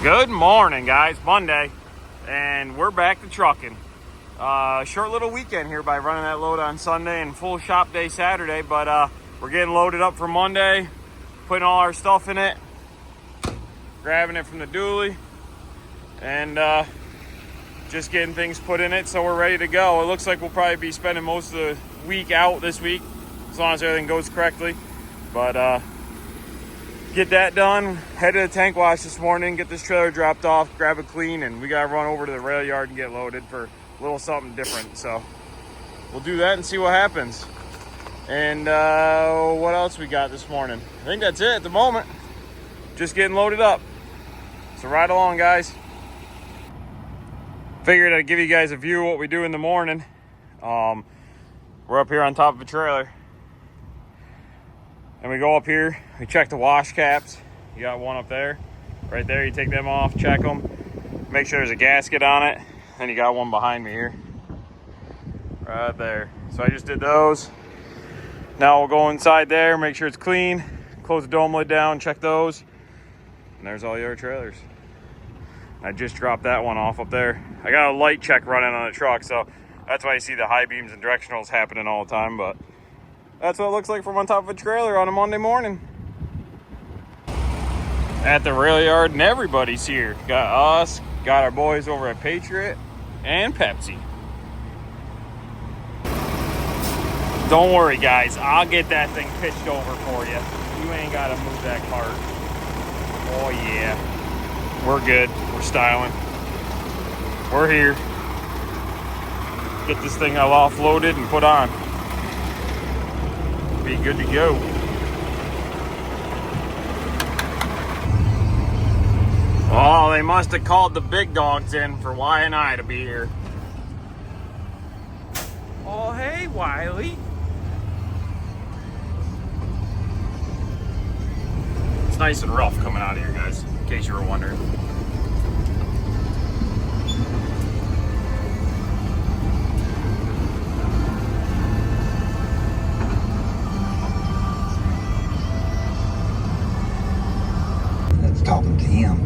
Good morning, guys. Monday, and we're back to trucking. Short little weekend here by running that load on Sunday and full shop day Saturday, but we're getting loaded up for Monday, putting all our stuff in it, grabbing it from the dually, and just getting things put in it so we're ready to go. It looks like we'll probably be spending most of the week out this week, as long as everything goes correctly. But get that done, head to the tank wash this morning, get this trailer dropped off, grab it clean, and we gotta run over to the rail yard and get loaded for a little something different. So we'll do that and see what happens. And what else we got this morning? I think that's it at the moment. Just getting loaded up. So ride along, guys. Figured I'd give you guys a view of what we do in the morning. We're up here on top of a trailer. And we go up here, we check the wash caps. You got one up there, right there. You take them off, check them, make sure there's a gasket on it. And you got one behind me here, right there. So I just did those. Now we'll go inside there, make sure it's clean, close the dome lid down, check those. And there's all your trailers. I just dropped that one off up there. I got a light check running on the truck, so that's why you see the high beams and directionals happening all the time, but that's what it looks like from on top of a trailer on a Monday morning. At the rail yard, and everybody's here. Got us, got our boys over at Patriot, and Pepsi. Don't worry, guys. I'll get that thing pitched over for you. You ain't got to move that cart. Oh, yeah. We're good. We're styling. We're here. Get this thing all offloaded and put on. Be good to go. Oh, they must have called the big dogs in for Y and I to be here. Oh, hey, Wiley. It's nice and rough coming out of here, guys, in case you were wondering. Talking to him,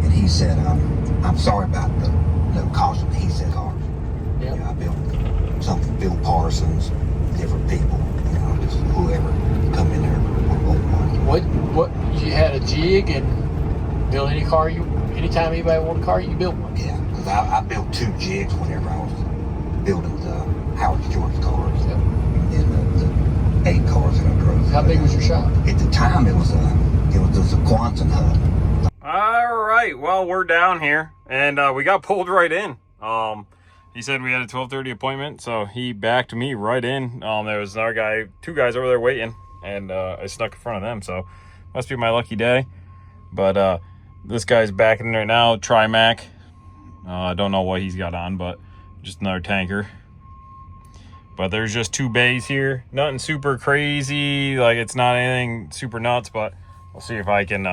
and he said, I'm sorry about the no caution. He said cars. Yep. You know, I built something, Bill Parsons, different people, you know, just whoever come in there. What you had a jig and build any car anytime anybody wanted a car, you built one. Yeah, because I built 2 jigs whenever I was building the Howard George cars. Yep. And the 8 cars that I drove. How big was your shop? At the time, it was a Quantum hub. All right, well, we're down here, and we got pulled right in. He said we had a 12:30 appointment, so he backed me right in. There was another guy, 2 guys over there waiting, and I snuck in front of them, so must be my lucky day. But this guy's backing in right now, Trimac. I don't know what he's got on, but just another tanker. But there's just 2 bays here. Nothing super crazy, like it's not anything super nuts, but I'll see if I can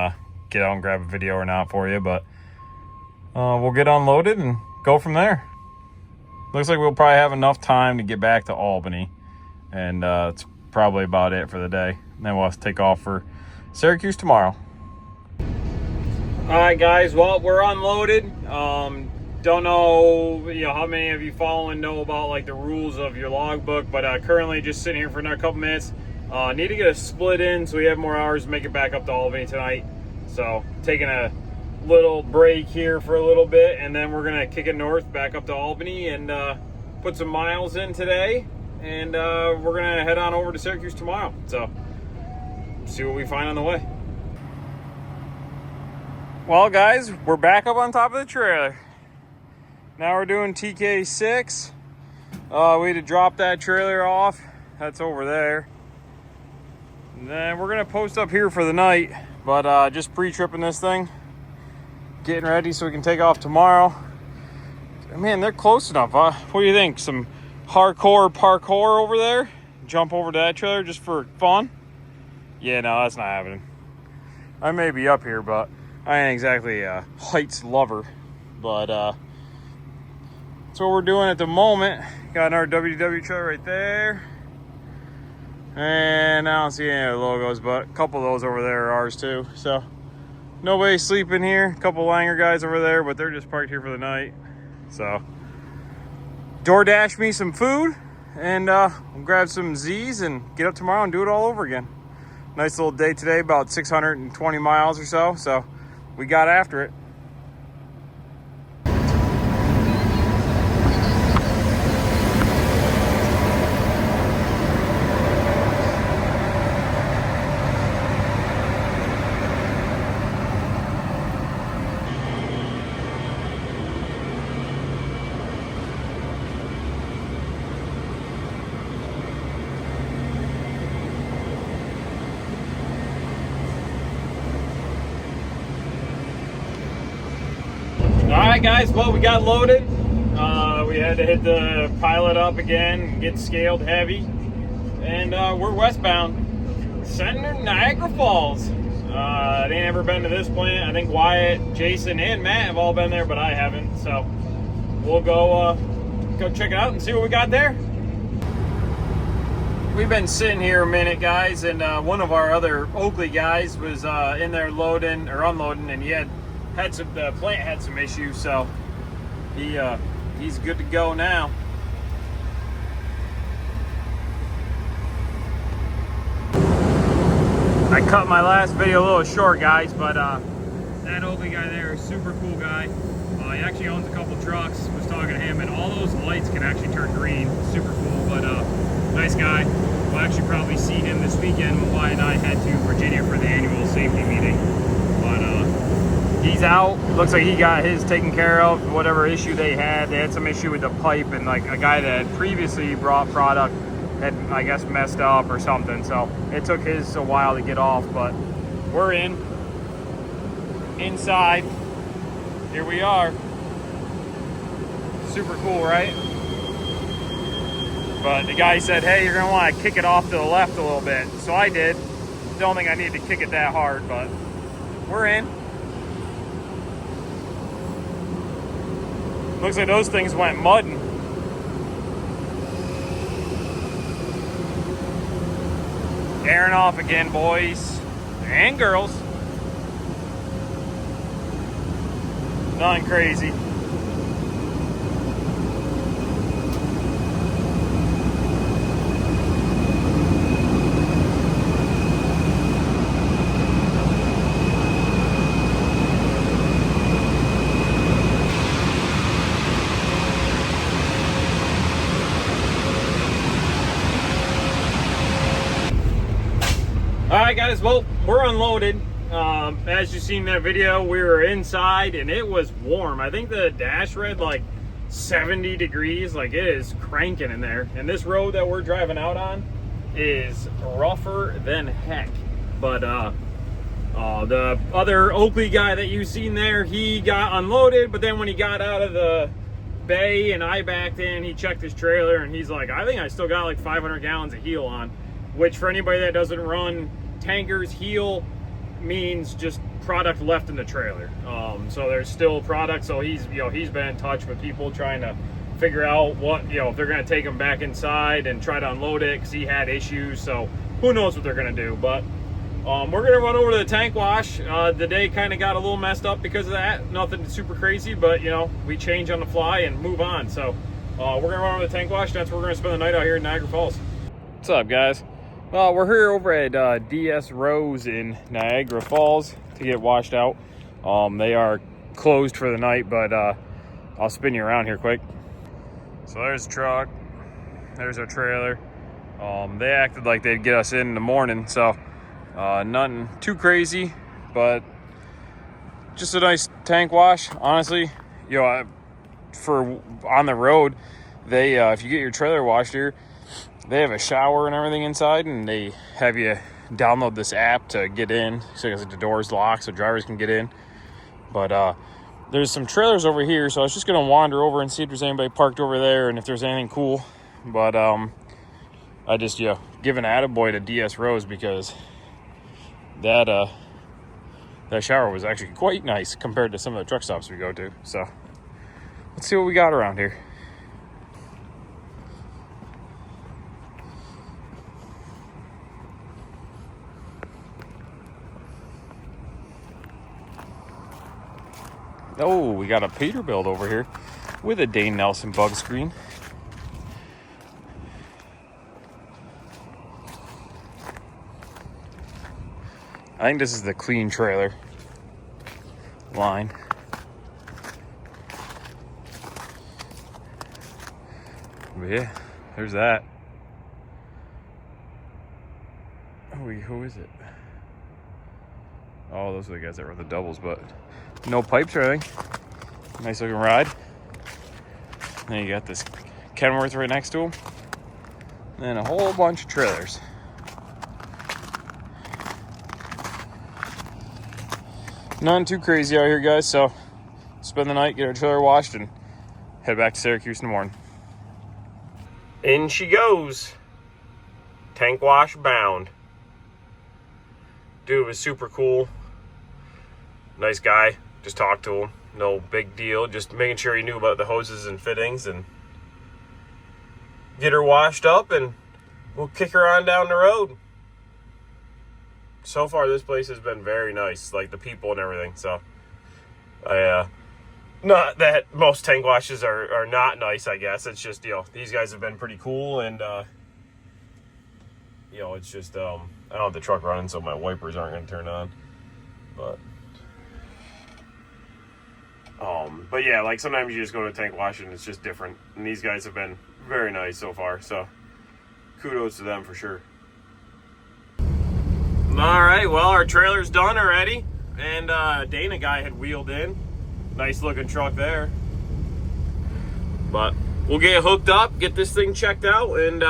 get out and grab a video or not for you. But we'll get unloaded and go from there. Looks like we'll probably have enough time to get back to Albany. And it's probably about it for the day. And then we'll have to take off for Syracuse tomorrow. All right, guys. Well, we're unloaded. Don't know, how many of you following know about like the rules of your logbook, but currently just sitting here for another couple minutes. Need to get a split in so we have more hours to make it back up to Albany tonight. So taking a little break here for a little bit, and then we're gonna kick it north back up to Albany and put some miles in today, and we're gonna head on over to Syracuse tomorrow. So see what we find on the way. Well, guys, we're back up on top of the trailer. Now we're doing TK6. We had to drop that trailer off. That's over there. And then we're gonna post up here for the night, but just pre-tripping this thing, getting ready so we can take off tomorrow. Man, they're close enough, huh? What do you think? Some hardcore parkour over there? Jump over to that trailer just for fun? Yeah, no, that's not happening. I may be up here, but I ain't exactly a heights lover. But that's what we're doing at the moment. Got our WW trailer right there. And I don't see any other logos, but a couple of those over there are ours too. So Nobody sleeping here. A couple Langer guys over there, but they're just parked here for the night. So DoorDash me some food, and we'll grab some Z's and get up tomorrow and do it all over again. Nice little day today, about 620 miles or so. So we got after it. Alright guys, well, we got loaded. We had to hit the pilot up again, get scaled heavy. And we're westbound, sending to Niagara Falls. I ain't ever been to this plant. I think Wyatt, Jason, and Matt have all been there, but I haven't. So we'll go check it out and see what we got there. We've been sitting here a minute, guys, and one of our other Oakley guys was in there loading or unloading, and he had some, the plant had some issues, so he's good to go now. I cut my last video a little short, guys, but that Oakley guy there is a super cool guy. He actually owns a couple trucks. Was talking to him, and all those lights can actually turn green. Super cool, but nice guy. We'll actually probably see him this weekend when Wyatt and I head to Virginia for the annual safety meeting. But he's out. Looks like he got his taken care of, whatever issue they had some issue with the pipe, and like a guy that had previously brought product had, I guess, messed up or something. So it took his a while to get off, but we're inside. Here we are. Super cool, right? But the guy said, hey, you're gonna want to kick it off to the left a little bit. So I did. Don't think I need to kick it that hard, but we're in. Looks like those things went mudding. Airing off again, boys and girls. Nothing crazy. Alright guys, well, we're unloaded. As you seen in that video, we were inside and it was warm. I think the dash read like 70 degrees, like it is cranking in there. And this road that we're driving out on is rougher than heck. But the other Oakley guy that you seen there, he got unloaded, but then when he got out of the bay and I backed in, he checked his trailer and he's like, I think I still got like 500 gallons of heel on. Which for anybody that doesn't run tankers, heel means just product left in the trailer. So there's still product. So he's been in touch with people trying to figure out what, if they're going to take him back inside and try to unload it because he had issues. So who knows what they're going to do. But we're going to run over to the tank wash. The day kind of got a little messed up because of that. Nothing super crazy, but we change on the fly and move on. So we're going to run over to the tank wash. That's where we're going to spend the night out here in Niagara Falls. What's up, guys? Well, we're here over at DS Rose in Niagara Falls to get washed out. They are closed for the night, but I'll spin you around here quick. So there's the truck. There's our trailer. They acted like they'd get us in the morning, so nothing too crazy, but just a nice tank wash. Honestly, for on the road, they if you get your trailer washed here, they have a shower and everything inside, and they have you download this app to get in, so the door's locked so drivers can get in. But there's some trailers over here, so I was just gonna wander over and see if there's anybody parked over there and if there's anything cool. But I just give an attaboy to DS Rose because that shower was actually quite nice compared to some of the truck stops we go to. So let's see what we got around here. Oh, we got a Peterbilt over here with a Dane Nelson bug screen. I think this is the clean trailer line. But yeah, there's that. Who is it? Oh, those are the guys that run the doubles, but no pipes or anything. Nice looking ride. Then you got this Kenworth right next to him. And a whole bunch of trailers. Nothing too crazy out here, guys, so spend the night, get our trailer washed, and head back to Syracuse in the morning. In she goes. Tank wash bound. Dude was super cool. Nice guy. Just talked to him. No big deal. Just making sure he knew about the hoses and fittings, and get her washed up, and we'll kick her on down the road. So far, this place has been very nice, like the people and everything. So, not that most tank washes are not nice, I guess. It's just, these guys have been pretty cool, and, it's just, I don't have the truck running, so my wipers aren't going to turn on. But yeah, like sometimes you just go to tank wash and it's just different. And these guys have been very nice so far, so kudos to them for sure. All right, well, our trailer's done already, and Dana guy had wheeled in. Nice looking truck there. But we'll get hooked up, get this thing checked out, and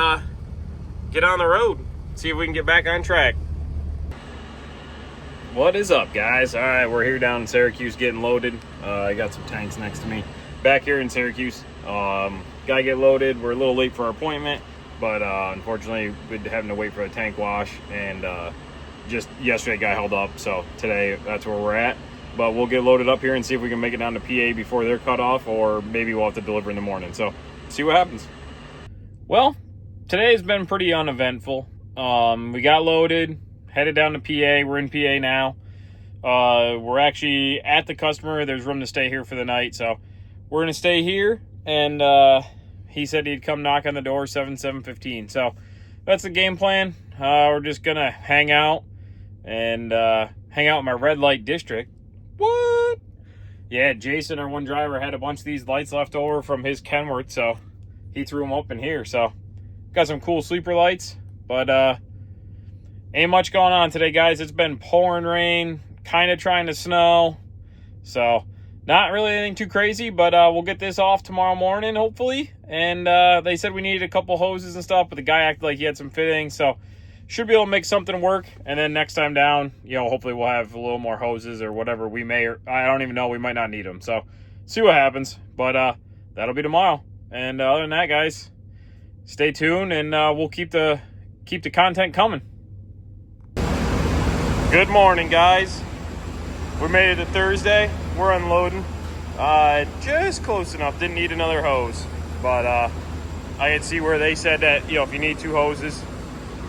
get on the road. See if we can get back on track. What is up, guys? All right, we're here down in Syracuse getting loaded. I got some tanks next to me. Back here in Syracuse, gotta get loaded. We're a little late for our appointment, but unfortunately, we're having to wait for a tank wash, and just yesterday got held up, so today that's where we're at. But we'll get loaded up here and see if we can make it down to PA before they're cut off, or maybe we'll have to deliver in the morning. So see what happens. Well, today's been pretty uneventful. We got loaded, headed down to PA. We're in PA now. We're actually at the customer. There's room to stay here for the night, so we're gonna stay here. And he said he'd come knock on the door 7:15. So that's the game plan. We're just gonna hang out and hang out in my red light district. What? Yeah, Jason, our one driver, had a bunch of these lights left over from his Kenworth, so he threw them up in here. So got some cool sleeper lights, but ain't much going on today, guys. It's been pouring rain, kind of trying to snow, so not really anything too crazy, but we'll get this off tomorrow morning, hopefully. And they said we needed a couple hoses and stuff, but the guy acted like he had some fittings, so should be able to make something work. And then next time down, hopefully we'll have a little more hoses or whatever. We may, or I don't even know, we might not need them. So see what happens, but that'll be tomorrow. And other than that, guys, stay tuned, and we'll keep the content coming. Good morning, guys. We made it to Thursday. We're unloading. Just close enough. Didn't need another hose, but I could see where they said that if you need two hoses.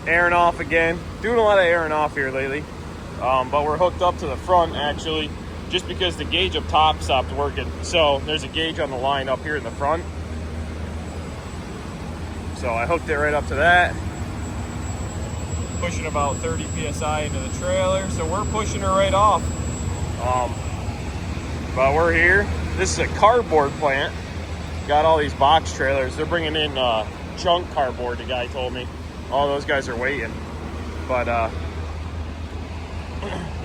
Airing off again. Doing a lot of airing off here lately. But we're hooked up to the front, actually, just because the gauge up top stopped working. So there's a gauge on the line up here in the front. So I hooked it right up to that. Pushing about 30 PSI into the trailer. So we're pushing her right off. But we're here. This is a cardboard plant. Got all these box trailers. They're bringing in junk cardboard, the guy told me. All those guys are waiting, but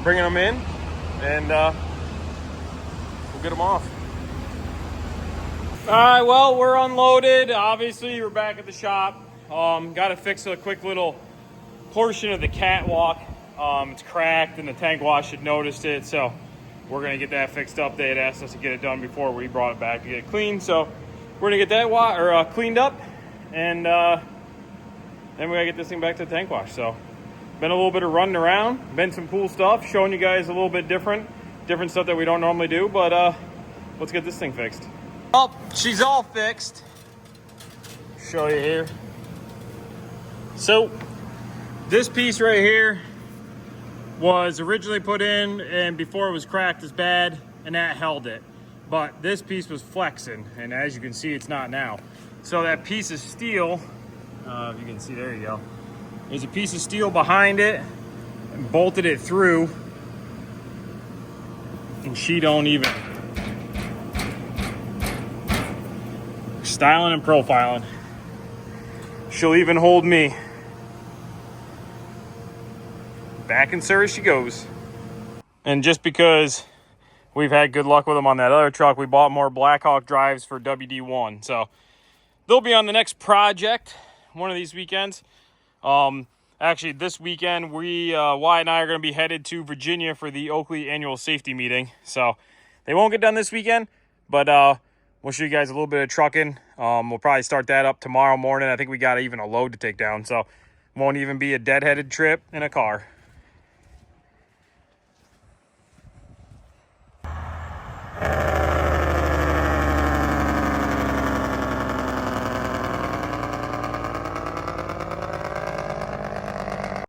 bringing them in, and we'll get them off. All right, well, we're unloaded. Obviously, we're back at the shop. Got to fix a quick little portion of the catwalk. It's cracked, and the tank wash had noticed it, so we're gonna get that fixed up. They had asked us to get it done before we brought it back to get it cleaned, so we're gonna get that cleaned up, and then we gotta get this thing back to the tank wash. So been a little bit of running around, been some cool stuff, showing you guys a little bit different stuff that we don't normally do, but let's get this thing fixed. Oh, she's all fixed. Show you here. So this piece right here was originally put in, and before it was cracked as bad, and that held it. but this piece was flexing, and as you can see, it's not now. So that piece of steel, if you can see, there you go. There's a piece of steel behind it and bolted it through, and she don't even. Styling and profiling. She'll even hold me. Back in Surrey she goes. And just because we've had good luck with them on that other truck, we bought more Blackhawk drives for WD1. So they'll be on the next project one of these weekends. Actually, this weekend, Wyatt and I are going to be headed to Virginia for the Oakley annual safety meeting. So they won't get done this weekend, but we'll show you guys a little bit of trucking. We'll probably start that up tomorrow morning. I think we got even a load to take down, so won't even be a deadheaded trip in a car.